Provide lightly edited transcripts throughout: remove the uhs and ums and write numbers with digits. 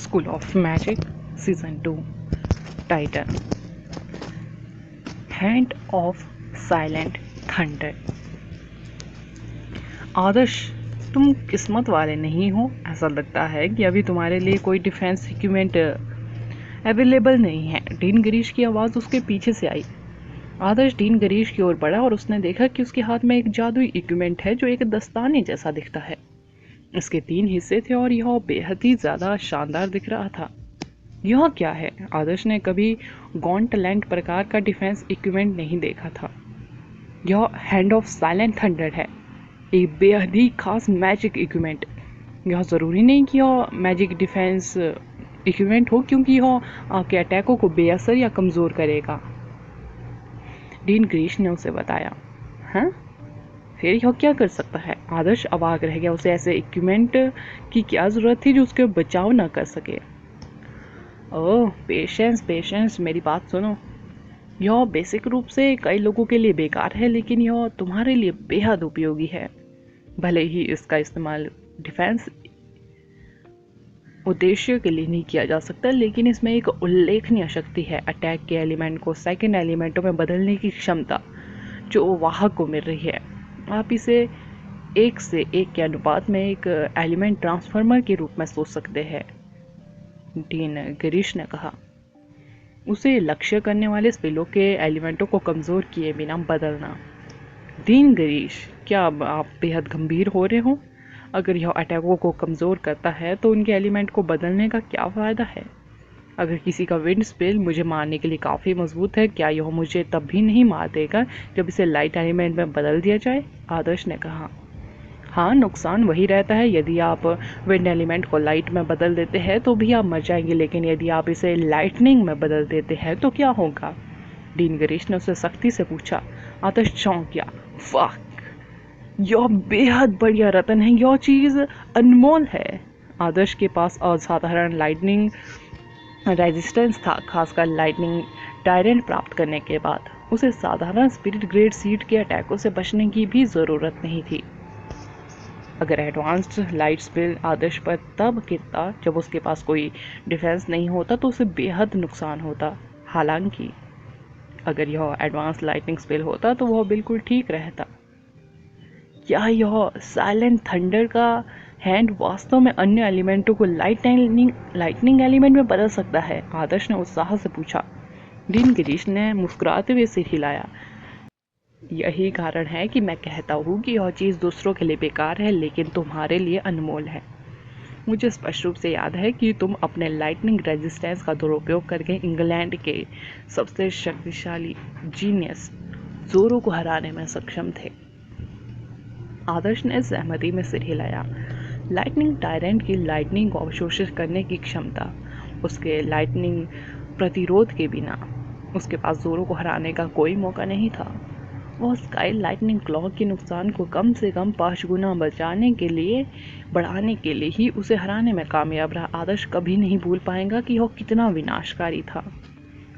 School of magic season 2 title hand of silent thunder. Adarsh, तुम किस्मत वाले नहीं हो। ऐसा लगता है कि अभी तुम्हारे लिए कोई डिफेंस इक्विपमेंट अवेलेबल नहीं है। डीन गिरीश की आवाज़ उसके पीछे से आई। आदर्श डीन गिरीश की ओर बढ़ा और उसने देखा कि उसके हाथ में एक जादुई इक्विपमेंट है जो एक दस्ताने जैसा दिखता है। इसके 3 हिस्से थे और यह बेहद ही ज़्यादा शानदार दिख रहा था। यह क्या है? आदर्श ने कभी गॉन्टलैंड प्रकार का डिफेंस इक्विपमेंट नहीं देखा था। यह हैंड ऑफ साइलेंट थंडर है, एक बेहद ही खास मैजिक इक्विपमेंट। यह ज़रूरी नहीं कि यह मैजिक डिफेंस इक्विपमेंट हो, क्योंकि यह आपके अटैकों को बेअसर या कमज़ोर करेगा, डीन ग्रीश ने उसे बताया। हाँ, फिर यह क्या कर सकता है? आदर्श अवाक रह गया। उसे ऐसे इक्विपमेंट की क्या ज़रूरत थी जो उसके बचाव न कर सके। ओह, पेशेंस पेशेंस, मेरी बात सुनो। यह बेसिक रूप से कई लोगों के लिए बेकार है, लेकिन यह तुम्हारे लिए बेहद उपयोगी है। भले ही इसका इस्तेमाल डिफेंस उद्देश्य के लिए नहीं किया जा सकता, लेकिन इसमें एक उल्लेखनीय शक्ति है। अटैक के एलिमेंट को सेकंड एलिमेंटों में बदलने की क्षमता जो वाहक को मिल रही है। आप इसे 1 से 1 के अनुपात में एक एलिमेंट ट्रांसफार्मर के रूप में सोच सकते हैं, डीन गिरीश ने कहा। उसे लक्ष्य करने वाले स्पेलों के एलिमेंटों को कमज़ोर किए बिना बदलना। डीन गिरीश, क्या अब आप बेहद गंभीर हो रहे हो? अगर यह अटैकों को कमज़ोर करता है तो उनके एलिमेंट को बदलने का क्या फ़ायदा है? अगर किसी का विंड स्पेल मुझे मारने के लिए काफ़ी मजबूत है, क्या यह मुझे तब भी नहीं मार देगा जब इसे लाइट एलिमेंट में बदल दिया जाए? आदर्श ने कहा। हाँ, नुकसान वही रहता है। यदि आप विंड एलिमेंट को लाइट में बदल देते हैं तो भी आप मर जाएंगे, लेकिन यदि आप इसे लाइटनिंग में बदल देते हैं तो क्या होगा? डीन गिरीश ने उससे सख्ती से पूछा। आदर्श चौंक गया। वाह, यह बेहद बढ़िया रतन है। यह चीज़ अनमोल है। आदर्श के पास असाधारण लाइटनिंग रेजिस्टेंस था। खासकर लाइटनिंग टायरेंट प्राप्त करने के बाद उसे साधारण स्पिरिट ग्रेड सीड के अटैकों से बचने की भी ज़रूरत नहीं थी। अगर एडवांस्ड लाइट स्पेल आदर्श पर तब गिरता जब उसके पास कोई डिफेंस नहीं होता तो उसे बेहद नुकसान होता। हालांकि अगर यह एडवांस लाइटनिंग स्पेल होता तो वह बिल्कुल ठीक रहता। क्या यह साइलेंट थंडर का हैंड वास्तव में अन्य एलिमेंटों को लाइटनिंग एलिमेंट में बदल सकता है? आदर्श ने उत्साह से पूछा। डीन गिरीश ने मुस्कुराते हुए सिर हिलाया। यही कारण है कि मैं कहता हूँ कि यह चीज़ दूसरों के लिए बेकार है, लेकिन तुम्हारे लिए अनमोल है। मुझे स्पष्ट रूप से याद है कि तुम अपने लाइटनिंग रेजिस्टेंस का दुरुपयोग करके इंग्लैंड के सबसे शक्तिशाली जीनियस जोरो को हराने में सक्षम थे। आदर्श ने सहमति में सिर हिलाया। लाइटनिंग टायरेंट की लाइटनिंग को अवशोषित करने की क्षमता, उसके लाइटनिंग प्रतिरोध के बिना उसके पास जोरो को हराने का कोई मौका नहीं था। वह स्काई लाइटनिंग क्लॉक के नुकसान को कम से कम 5 गुना बढ़ाने के लिए ही उसे हराने में कामयाब रहा। आदर्श कभी नहीं भूल पाएगा कि यह कितना विनाशकारी था।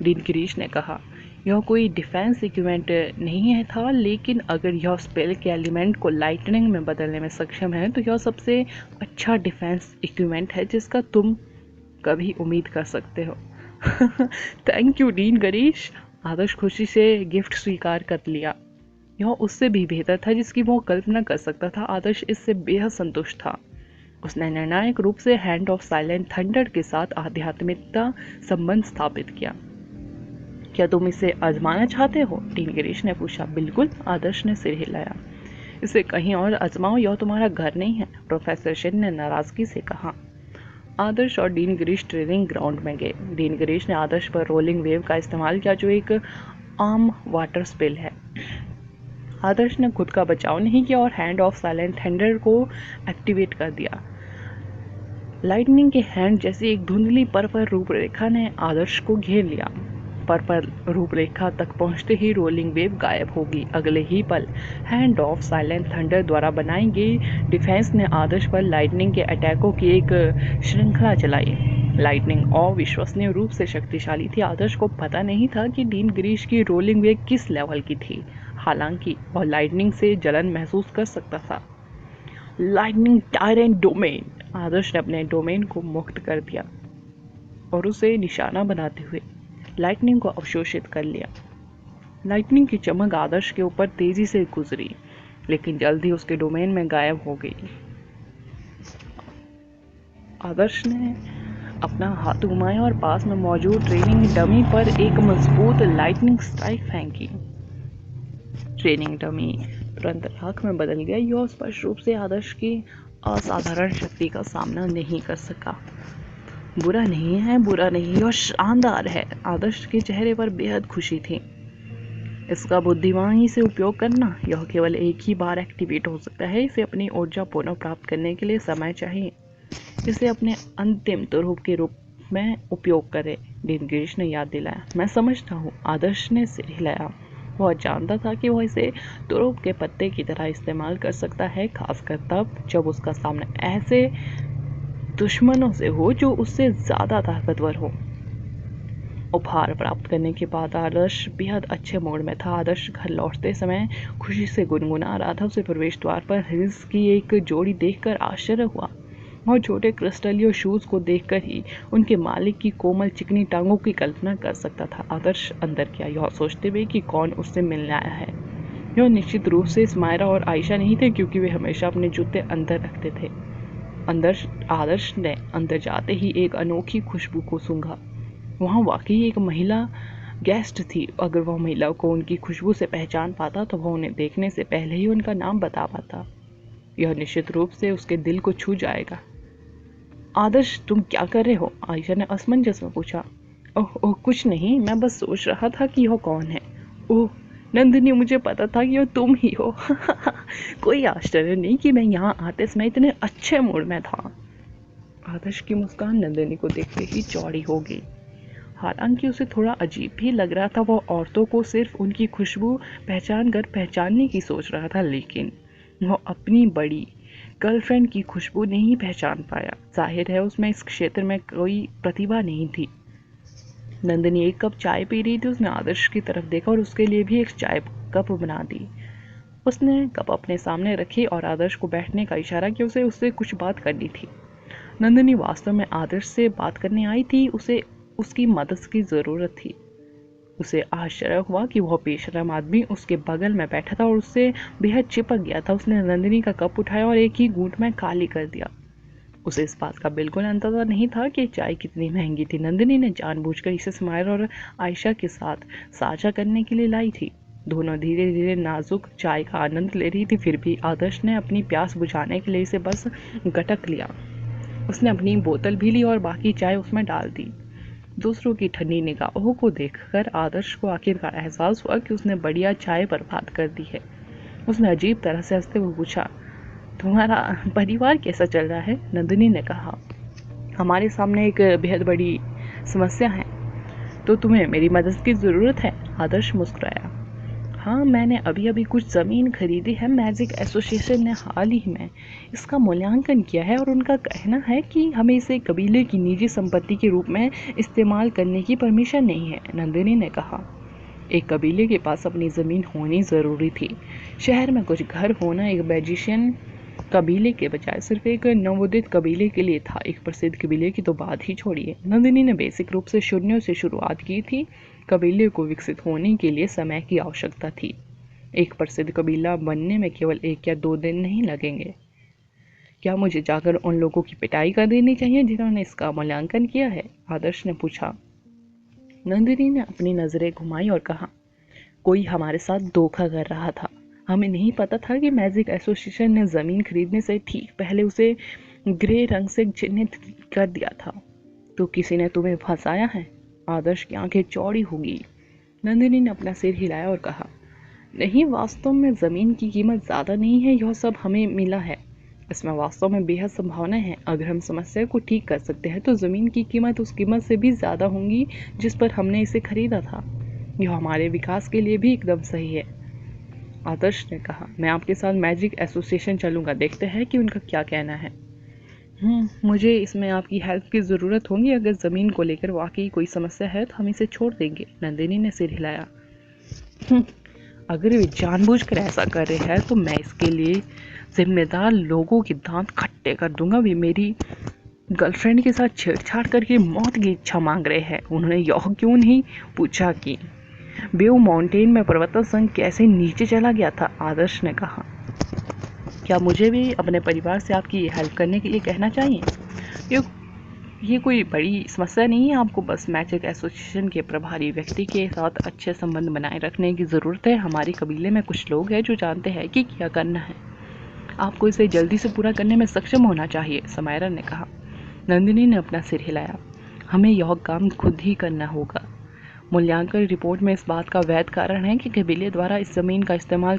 डीन गिरीश ने कहा। यह कोई डिफेंस इक्विपमेंट नहीं है था, लेकिन अगर यह स्पेल के एलिमेंट को लाइटनिंग में बदलने में सक्षम है तो यह सबसे अच्छा डिफेंस इक्विपमेंट है जिसका तुम कभी उम्मीद कर सकते हो। Thank you dean Girish. Adarsh खुशी से गिफ्ट स्वीकार कर लिया। यह उससे भी बेहतर था जिसकी वह कल्पना कर सकता था। आदर्श इससे बेहद संतुष्ट था। उसने निर्णायक रूप से हैंड ऑफ साइलेंट थंडर के साथ आध्यात्मिकता संबंध स्थापित किया। क्या तुम इसे आजमाना चाहते हो? डीन गिरीश ने पूछा। बिल्कुल, आदर्श ने सिर हिलाया। इसे कहीं और आजमाओ, यह तुम्हारा घर नहीं है, प्रोफेसर शिन ने नाराजगी से कहा। आदर्श और डीन गिरीश ट्रेनिंग ग्राउंड में गए। डीन गिरीश ने आदर्श पर रोलिंग वेव का इस्तेमाल किया जो एक आम वाटर स्पेल है। आदर्श ने खुद का बचाव नहीं किया और हैंड ऑफ साइलेंट थंडर को एक्टिवेट कर दिया। लाइटनिंग के हैंड जैसी एक धुंधली पर्पल रूपरेखा ने आदर्श को घेर लिया। पर्पल रूपरेखा तक पहुंचते ही रोलिंग वेव गायब होगी। अगले ही पल हैंड ऑफ साइलेंट थंडर द्वारा बनाई गई डिफेंस ने आदर्श पर लाइटनिंग के अटैकों की एक श्रृंखला चलाई। लाइटनिंग अविश्वसनीय रूप से शक्तिशाली थी। आदर्श को पता नहीं था कि डीन गिरीश की रोलिंग वेव किस लेवल की थी, हालांकि वह लाइटनिंग से जलन महसूस कर सकता था। Lightning tyrant domain. आदर्श ने अपने डोमेन को मुक्त कर दिया। और उसे निशाना बनाते हुए लाइटनिंग को अवशोषित कर लिया। लाइटनिंग की चमक आदर्श के ऊपर तेजी से गुजरी, लेकिन जल्द ही उसके डोमेन में गायब हो गई। आदर्श ने अपना हाथ घुमाया और पास में मौजूद ट्रेनिंग डमी पर एक मजबूत लाइटनिंग स्ट्राइक फेंकी। ट्रेनिंग डमी तुरंत राख में बदल गया। यह स्पष्ट रूप से आदर्श की असाधारण शक्ति का सामना नहीं कर सका। बुरा नहीं है, बुरा नहीं, और शानदार है। आदर्श के चेहरे पर बेहद खुशी थी। इसका बुद्धिमानी से उपयोग करना, यह केवल एक ही बार एक्टिवेट हो सकता है। इसे अपनी ऊर्जा पुनः प्राप्त करने के लिए समय चाहिए। इसे अपने अंतिम स्वरूप के रूप में उपयोग करें, गिरीश ने याद दिलाया। मैं समझता हूँ, आदर्श ने सिर हिलाया। वह जानता था कि वह इसे तुरुप के पत्ते की तरह इस्तेमाल कर सकता है, खासकर तब जब उसका सामना ऐसे दुश्मनों से हो जो उससे ज्यादा ताकतवर हो। उपहार प्राप्त करने के बाद आदर्श बेहद अच्छे मूड में था। आदर्श घर लौटते समय खुशी से गुनगुना रहा था। उसे प्रवेश द्वार पर हिल्स की एक जोड़ी देखकर आश्चर्य हुआ। और छोटे क्रिस्टलियो शूज को देखकर ही उनके मालिक की कोमल चिकनी टांगों की कल्पना कर सकता था। आदर्श अंदर गया, यह सोचते हुए कि कौन उससे मिलने आया है। यह निश्चित रूप से स्मायरा और आयशा नहीं थे, क्योंकि वे हमेशा अपने जूते अंदर रखते थे। आदर्श ने अंदर जाते ही एक अनोखी खुशबू को सूंघा। वहाँ वाकई एक महिला गेस्ट थी। अगर वह महिला को उनकी खुशबू से पहचान पाता तो वह उन्हें देखने से पहले ही उनका नाम बता पाता। यह निश्चित रूप से उसके दिल को छू जाएगा। आदर्श, तुम क्या कर रहे हो? आयशा ने असमंजस में पूछा। ओह ओह, कुछ नहीं, मैं बस सोच रहा था कि यह कौन है। ओह नंदिनी, मुझे पता था कि यह तुम ही हो। कोई आश्चर्य नहीं कि मैं यहाँ आते समय इतने अच्छे मूड में था। आदर्श की मुस्कान नंदिनी को देखते ही चौड़ी हो गई। हालांकि उसे थोड़ा अजीब भी लग रहा था। वह औरतों को सिर्फ उनकी खुशबू पहचान कर पहचानने की सोच रहा था, लेकिन वह अपनी बड़ी गर्लफ्रेंड की खुशबू नहीं पहचान पाया। जाहिर है उसमें इस क्षेत्र में कोई प्रतिभा नहीं थी। नंदिनी एक कप चाय पी रही थी। उसने आदर्श की तरफ देखा और उसके लिए भी एक चाय कप बना दी। उसने कप अपने सामने रखी और आदर्श को बैठने का इशारा किया। उसे उससे कुछ बात करनी थी। नंदिनी वास्तव में आदर्श से बात करने आई थी। उसे उसकी मदद की जरूरत थी। उसे आश्चर्य हुआ कि वह बेशर्म आदमी उसके बगल में बैठा था और उससे बेहद चिपक गया था। उसने नंदिनी का कप उठाया और एक ही घूंट में खाली कर दिया। उसे इस बात का बिल्कुल अंदाजा नहीं था कि चाय कितनी महंगी थी। नंदिनी ने जानबूझकर इसे स्माइल और आयशा के साथ साझा करने के लिए लाई थी। दोनों धीरे धीरे नाजुक चाय का आनंद ले रही थी। फिर भी आदर्श ने अपनी प्यास बुझाने के लिए इसे बस गटक लिया। उसने अपनी बोतल भी ली और बाकी चाय उसमें डाल दी। दूसरों की ठंडी निगाहों को देखकर आदर्श को आखिरकार एहसास हुआ कि उसने बढ़िया चाय बर्बाद कर दी है। उसने अजीब तरह से हंसते हुए पूछा, तुम्हारा परिवार कैसा चल रहा है? नंदिनी ने कहा, हमारे सामने एक बेहद बड़ी समस्या है, तो तुम्हें मेरी मदद की ज़रूरत है। आदर्श मुस्कुराया। हाँ, मैंने अभी अभी कुछ ज़मीन खरीदी है। मैजिक एसोसिएशन ने हाल ही में इसका मूल्यांकन किया है और उनका कहना है कि हमें इसे कबीले की निजी संपत्ति के रूप में इस्तेमाल करने की परमिशन नहीं है। नंदिनी ने कहा, एक कबीले के पास अपनी ज़मीन होनी ज़रूरी थी। शहर में कुछ घर होना एक मैजिशियन कबीले के बजाय सिर्फ एक नवोदित कबीले के लिए था। एक प्रसिद्ध कबीले की तो बात ही छोड़िए। नंदिनी ने बेसिक रूप से शून्यों से शुरुआत की थी। कबीले को विकसित होने के लिए समय की आवश्यकता थी। एक प्रसिद्ध कबीला बनने में केवल 1 या 2 दिन नहीं लगेंगे। क्या मुझे जाकर उन लोगों की पिटाई कर देनी चाहिए जिन्होंने इसका मूल्यांकन किया है? आदर्श ने पूछा। नंदिनी ने अपनी नजरें घुमाई और कहा, कोई हमारे साथ धोखा कर रहा था। हमें नहीं पता था कि मैजिक एसोसिएशन ने ज़मीन खरीदने से ठीक पहले उसे ग्रे रंग से चिन्हित कर दिया था। तो किसी ने तुम्हें फंसाया है? आदर्श की आंखें चौड़ी हो गई। नंदिनी ने अपना सिर हिलाया और कहा, नहीं, वास्तव में ज़मीन की कीमत ज़्यादा नहीं है। यह सब हमें मिला है। इसमें वास्तव में बेहद संभावना है। अगर हम समस्या को ठीक कर सकते हैं तो ज़मीन की कीमत उस कीमत से भी ज़्यादा होंगी जिस पर हमने इसे खरीदा था। यह हमारे विकास के लिए भी एकदम सही है। आदर्श ने कहा, मैं आपके साथ मैजिक एसोसिएशन चलूंगा, देखते हैं कि उनका क्या कहना है। मुझे इसमें आपकी हेल्प की ज़रूरत होगी। अगर ज़मीन को लेकर वाकई कोई समस्या है तो हम इसे छोड़ देंगे। नंदिनी ने सिर हिलाया। अगर वे जानबूझकर ऐसा कर रहे हैं तो मैं इसके लिए जिम्मेदार लोगों के दांत खट्टे कर दूंगा। वे मेरी गर्लफ्रेंड के साथ छेड़छाड़ करके मौत की इच्छा मांग रहे हैं। उन्होंने यह क्यों नहीं पूछा कि ब्लू माउंटेन में पर्वतों संग कैसे नीचे चला गया था। आदर्श ने कहा, क्या मुझे भी अपने परिवार से आपकी हेल्प करने के लिए कहना चाहिए? ये कोई बड़ी समस्या नहीं है। आपको बस मैजिक एसोसिएशन के प्रभारी व्यक्ति के साथ अच्छे संबंध बनाए रखने की ज़रूरत है। हमारे कबीले में कुछ लोग हैं जो जानते हैं कि क्या करना है। आपको इसे जल्दी से पूरा करने में सक्षम होना चाहिए, समायरा ने कहा। नंदिनी ने अपना सिर हिलाया। हमें यह काम खुद ही करना होगा। मूल्यांकन रिपोर्ट में इस बात का वैध कारण है कि कबीले द्वारा इस ज़मीन का इस्तेमाल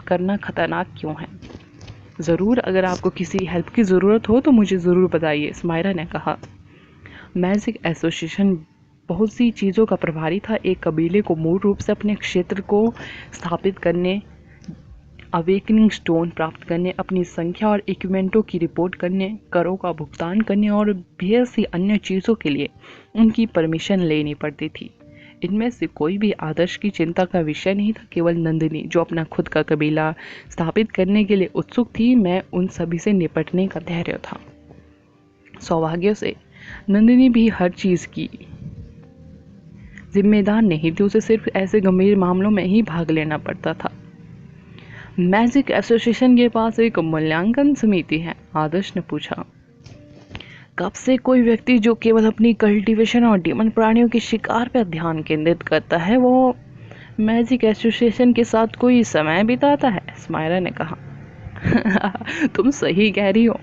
करना खतरनाक क्यों है। ज़रूर, अगर आपको किसी हेल्प की ज़रूरत हो तो मुझे ज़रूर बताइए, समायरा ने कहा। मैजिक एसोसिएशन बहुत सी चीज़ों का प्रभारी था। एक कबीले को मूल रूप से अपने क्षेत्र को स्थापित करने, अवेकनिंग स्टोन प्राप्त करने, अपनी संख्या और इक्विपमेंटों की रिपोर्ट करने, करों का भुगतान करने और बहुत सी अन्य चीज़ों के लिए उनकी परमिशन लेनी पड़ती थी। इनमें से कोई भी आदर्श की चिंता का विषय नहीं था, केवल नंदिनी जो अपना खुद का कबीला स्थापित करने के लिए उत्सुक थी। मैं उन सभी से निपटने का धैर्य था। सौभाग्य से नंदिनी भी हर चीज़ की जिम्मेदार नहीं थी। उसे सिर्फ ऐसे गंभीर मामलों में ही भाग लेना पड़ता था। मैजिक एसोसिएशन के पास एक मूल्यांकन समिति है, आदर्श ने पूछा। कब से कोई व्यक्ति जो केवल अपनी कल्टीवेशन और डीमन प्राणियों के शिकार पर ध्यान केंद्रित करता है वो मैजिक एसोसिएशन के साथ कोई समय बिताता है, समायरा ने कहा। तुम सही कह रही हो।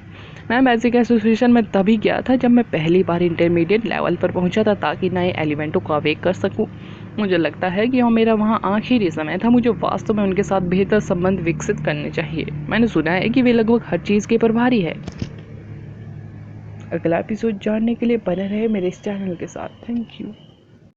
मैं मैजिक एसोसिएशन में तभी गया था जब मैं पहली बार इंटरमीडिएट लेवल पर पहुंचा था, ताकि नए एलिमेंटों को अवेक कर सकूं। मुझे लगता है कि मेरा वहां आखिरी समय था। मुझे वास्तव में उनके साथ बेहतर संबंध विकसित करने चाहिए। मैंने सुना है कि वे लगभग हर चीज़ के प्रभारी है। अगला एपिसोड जानने के लिए बने रहे मेरे इस चैनल के साथ। Thank you.